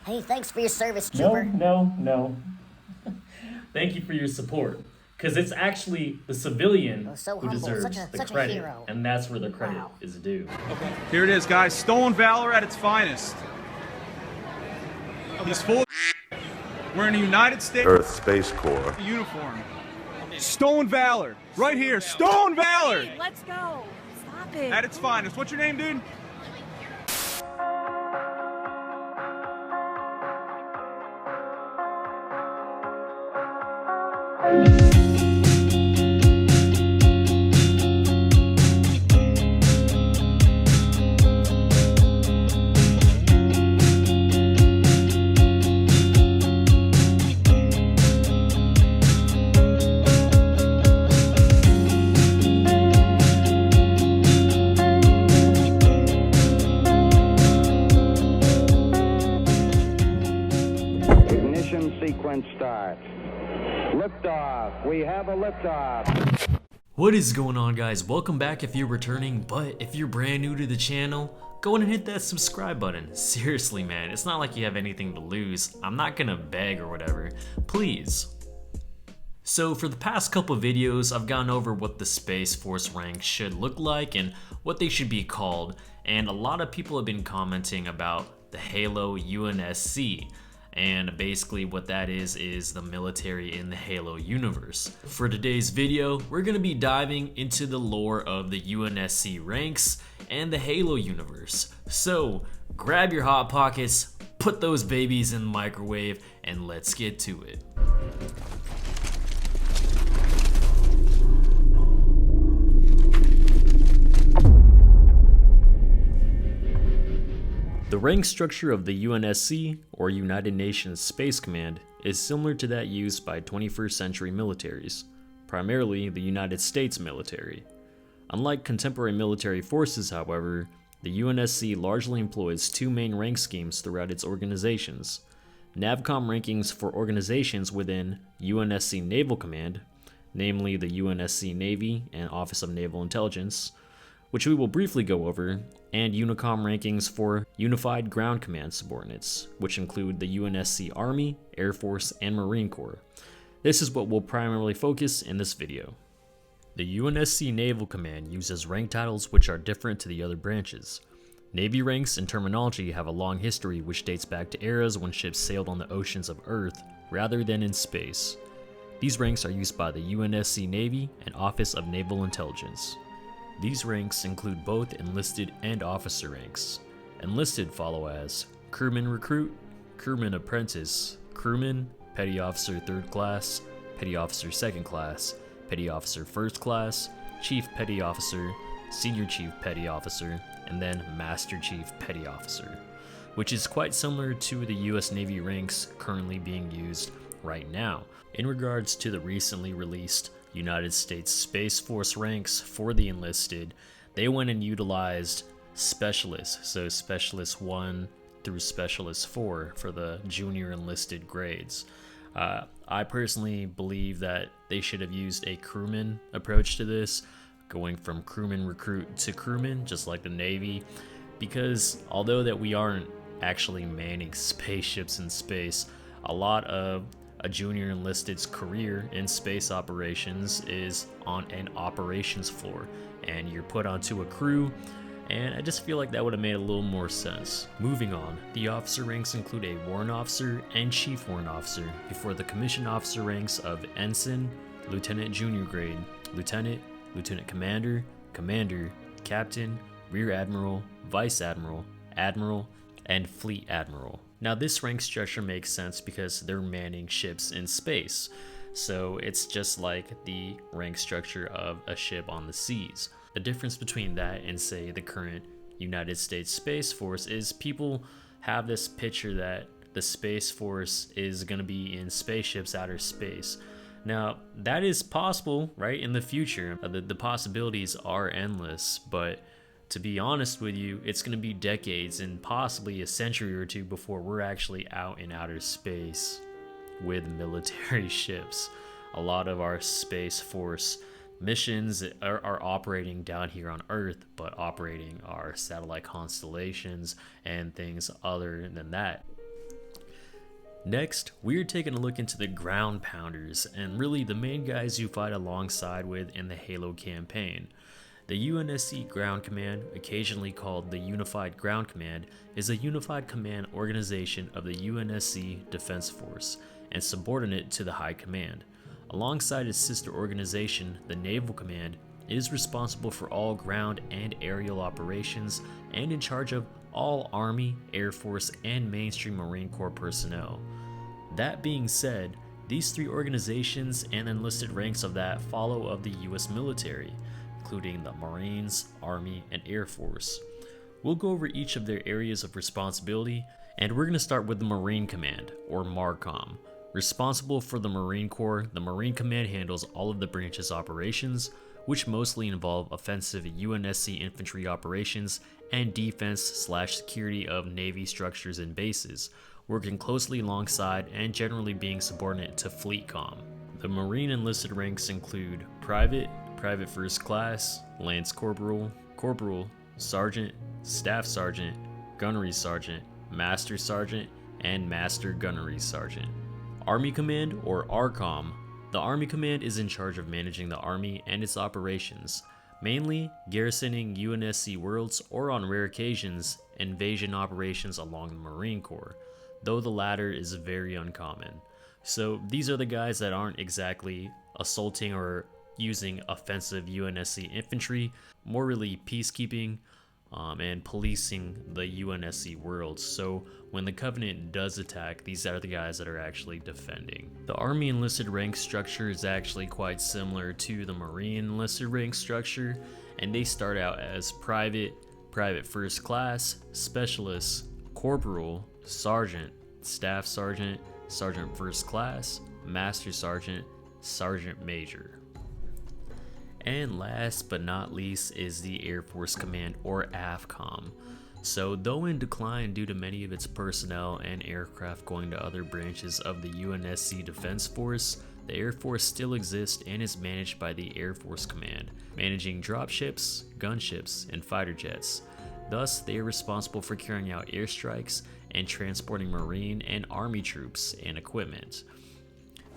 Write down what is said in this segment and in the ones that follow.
Hey, thanks for your service, No, Trooper. no. Thank you for your support. Because it's actually the civilian so who humble, deserves such the a credit. hero. And that's where the credit Wow. is due. Here it is, guys. Stolen valor at its finest. He's full of wearing a United States Earth Space Corps. uniform. Stolen valor. Right here. Stolen valor. Hey, let's go. Stop it. At its finest. What's your name, dude? Ignition sequence starts. Liftoff. We have a liftoff. What is going on, guys? Welcome back if you're returning, but if you're brand new to the channel, go and hit that subscribe button. Seriously, man, it's not like you have anything to lose. I'm not gonna beg or whatever. Please. So for the past couple videos, I've gone over what the Space Force ranks should look like and what they should be called, and a lot of people have been commenting about the Halo UNSC. And basically what that is the military in the Halo universe. For today's video, we're gonna be diving into the lore of the UNSC ranks and the Halo universe. So grab your hot pockets, put those babies in the microwave, and let's get to it. The rank structure of the UNSC, or United Nations Space Command, is similar to that used by 21st century militaries, primarily the United States military. Unlike contemporary military forces, however, the UNSC largely employs two main rank schemes throughout its organizations: NAVCOM rankings for organizations within UNSC Naval Command, namely the UNSC Navy and Office of Naval Intelligence, which we will briefly go over, and UNICOM rankings for Unified Ground Command subordinates, which include the UNSC Army, Air Force, and Marine Corps. This is what we'll primarily focus in this video. The UNSC Naval Command uses rank titles which are different to the other branches. Navy ranks and terminology have a long history which dates back to eras when ships sailed on the oceans of Earth rather than in space. These ranks are used by the UNSC Navy and Office of Naval Intelligence. These ranks include both enlisted and officer ranks. Enlisted follow as crewman recruit, crewman apprentice, crewman, petty officer 3rd class, petty officer 2nd class, petty officer 1st class, chief petty officer, senior chief petty officer, and then master chief petty officer, which is quite similar to the US Navy ranks currently being used right now. In regards to the recently released United States Space Force ranks for the enlisted, they went and utilized specialists, so specialist 1 through specialist 4 for the junior enlisted grades. I personally believe that they should have used a crewman approach to this, going from crewman recruit to crewman, just like the Navy, because although that we aren't actually manning spaceships in space, a lot of a junior enlisted's career in space operations is on an operations floor, and you're put onto a crew, and I just feel like that would have made a little more sense. Moving on, the officer ranks include a warrant officer and chief warrant officer, before the commissioned officer ranks of ensign, lieutenant junior grade, lieutenant, lieutenant commander, commander, captain, rear admiral, vice admiral, admiral, and fleet admiral. Now this rank structure makes sense because they're manning ships in space, so it's just like the rank structure of a ship on the seas. The difference between that and say the current United States Space Force is people have this picture that the Space Force is going to be in spaceships outer space. Now that is possible, right, in the future. The possibilities are endless, but to be honest with you, it's going to be decades and possibly a century or two before we're actually out in outer space with military ships. A lot of our Space Force missions are operating down here on Earth, but operating our satellite constellations and things other than that. Next, we're taking a look into the ground pounders, and really the main guys you fight alongside with in the Halo campaign. The UNSC Ground Command, occasionally called the Unified Ground Command, is a unified command organization of the UNSC Defense Force and subordinate to the High Command. Alongside its sister organization, the Naval Command, it is responsible for all ground and aerial operations and in charge of all Army, Air Force, and mainstream Marine Corps personnel. That being said, these three organizations and enlisted ranks of that follow of the US military, including the Marines, Army, and Air Force. We'll go over each of their areas of responsibility, and we're going to start with the Marine Command, or MARCOM. Responsible for the Marine Corps, the Marine Command handles all of the branch's operations, which mostly involve offensive UNSC infantry operations and defense/security of Navy structures and bases, working closely alongside and generally being subordinate to FleetCom. The Marine enlisted ranks include Private, Private First Class, Lance Corporal, Corporal, Sergeant, Staff Sergeant, Gunnery Sergeant, Master Sergeant, and Master Gunnery Sergeant. Army Command, or ARCOM. The Army Command is in charge of managing the Army and its operations, mainly garrisoning UNSC worlds or, on rare occasions, invasion operations along the Marine Corps, though the latter is very uncommon. So these are the guys that aren't exactly assaulting or using offensive UNSC infantry, more really peacekeeping and policing the UNSC worlds. So when the Covenant does attack, these are the guys that are actually defending. The Army enlisted rank structure is actually quite similar to the Marine enlisted rank structure, and they start out as Private, Private First Class, Specialist, Corporal, Sergeant, Staff Sergeant, Sergeant First Class, Master Sergeant, Sergeant Major. And last but not least is the Air Force Command, or AFCOM. So though in decline due to many of its personnel and aircraft going to other branches of the UNSC Defense Force, the Air Force still exists and is managed by the Air Force Command, managing dropships, gunships, and fighter jets. Thus, they are responsible for carrying out airstrikes and transporting Marine and Army troops and equipment.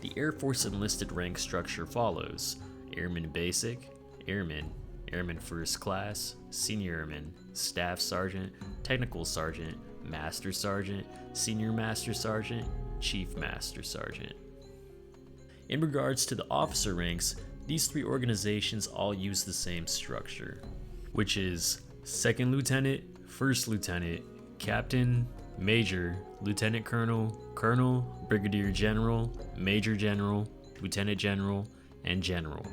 The Air Force enlisted rank structure follows: Airman Basic, Airman, Airman First Class, Senior Airman, Staff Sergeant, Technical Sergeant, Master Sergeant, Senior Master Sergeant, Chief Master Sergeant. In regards to the officer ranks, these three organizations all use the same structure, which is Second Lieutenant, First Lieutenant, Captain, Major, Lieutenant Colonel, Colonel, Brigadier General, Major General, Lieutenant General, and General.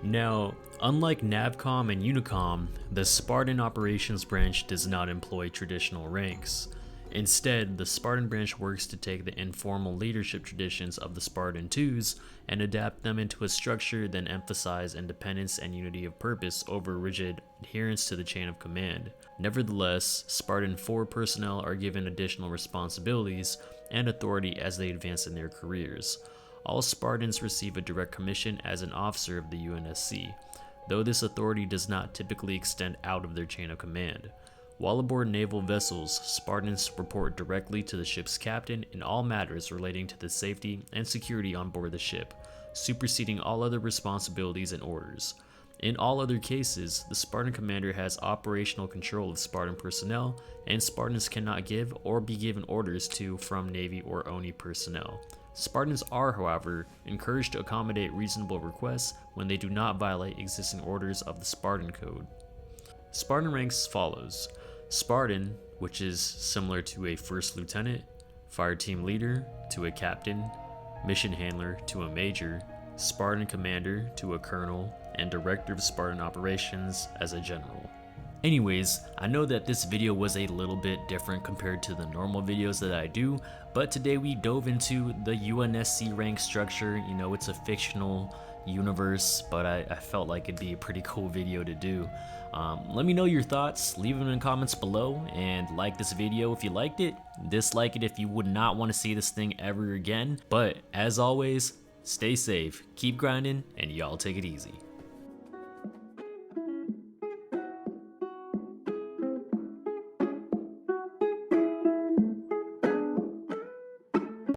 Now, unlike NAVCOM and UNICOM, the Spartan Operations Branch does not employ traditional ranks. Instead, the Spartan branch works to take the informal leadership traditions of the Spartan twos and adapt them into a structure that emphasizes independence and unity of purpose over rigid adherence to the chain of command. Nevertheless, Spartan 4 personnel are given additional responsibilities and authority as they advance in their careers. All Spartans receive a direct commission as an officer of the UNSC, though this authority does not typically extend out of their chain of command. While aboard naval vessels, Spartans report directly to the ship's captain in all matters relating to the safety and security on board the ship, superseding all other responsibilities and orders. In all other cases, the Spartan commander has operational control of Spartan personnel, and Spartans cannot give or be given orders to from Navy or ONI personnel. Spartans are, however, encouraged to accommodate reasonable requests when they do not violate existing orders of the Spartan Code. Spartan ranks as follows: Spartan, which is similar to a first lieutenant, fire team leader to a captain, mission handler to a major, Spartan commander to a colonel, and director of Spartan operations as a general. Anyways, I know that this video was a little bit different compared to the normal videos that I do, but today we dove into the UNSC rank structure. You know, it's a fictional universe, but I felt like it'd be a pretty cool video to do. Let me know your thoughts, leave them in the comments below, and like this video if you liked it, dislike it if you would not want to see this thing ever again. But as always, stay safe, keep grinding, and y'all take it easy.